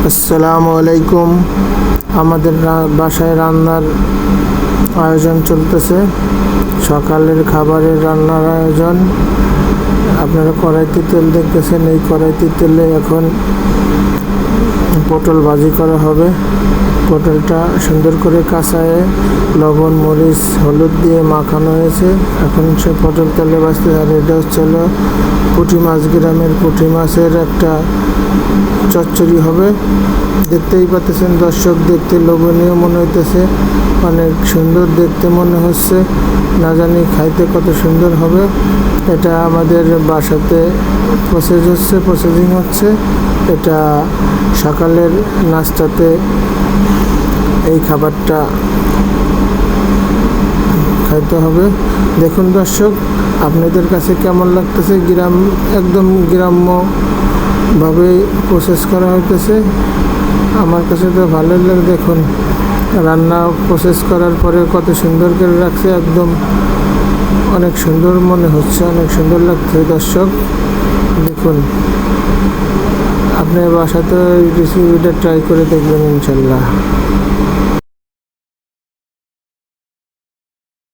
আসসালামু আলাইকুম। আমাদের বাসায় রান্নার আয়োজন চলতেছে, সকালের খাবারের রান্নার আয়োজন। আপনারা কড়াইতে তেল দেখতেছেন, এই কড়াইতে তেলে এখন পটল ভাজি করা হবে। পটলটা সুন্দর করে কাঁচায়ে লবণ মরিচ হলুদ দিয়ে মাখানো হয়েছে। এখন সে পটল তেলে ভাজতে, আর এটা হচ্ছে পুঁটি মাছ, গ্রামের পুঁটি মাছের একটা চচ্চড়ি হবে। দেখতেই পাচ্ছেন দর্শক, দেখতে লোভনীয় মনে হইতেছে, অনেক সুন্দর দেখতে মনে হচ্ছে। না জানি খাইতে কত সুন্দর হবে। এটা আমাদের বাসাতে প্রসেসিং হচ্ছে। এটা সকালের নাস্তাতে এই খাবারটা খাইতে হবে। দেখুন দর্শক, আপনাদের কাছে কেমন লাগতেছে? একদম গ্রাম্যভাবে প্রসেস করা হইতেছে। আমার কাছে তো ভালোই লাগে। দেখুন রান্না প্রসেস করার পরে কত সুন্দর করে রাখছে, একদম অনেক সুন্দর মনে হচ্ছে, অনেক সুন্দর লাগছে দর্শক। দেখুন আপনার বাসাতে এই রেসিপিটা ট্রাই করে দেখবেন ইনশাল্লাহ।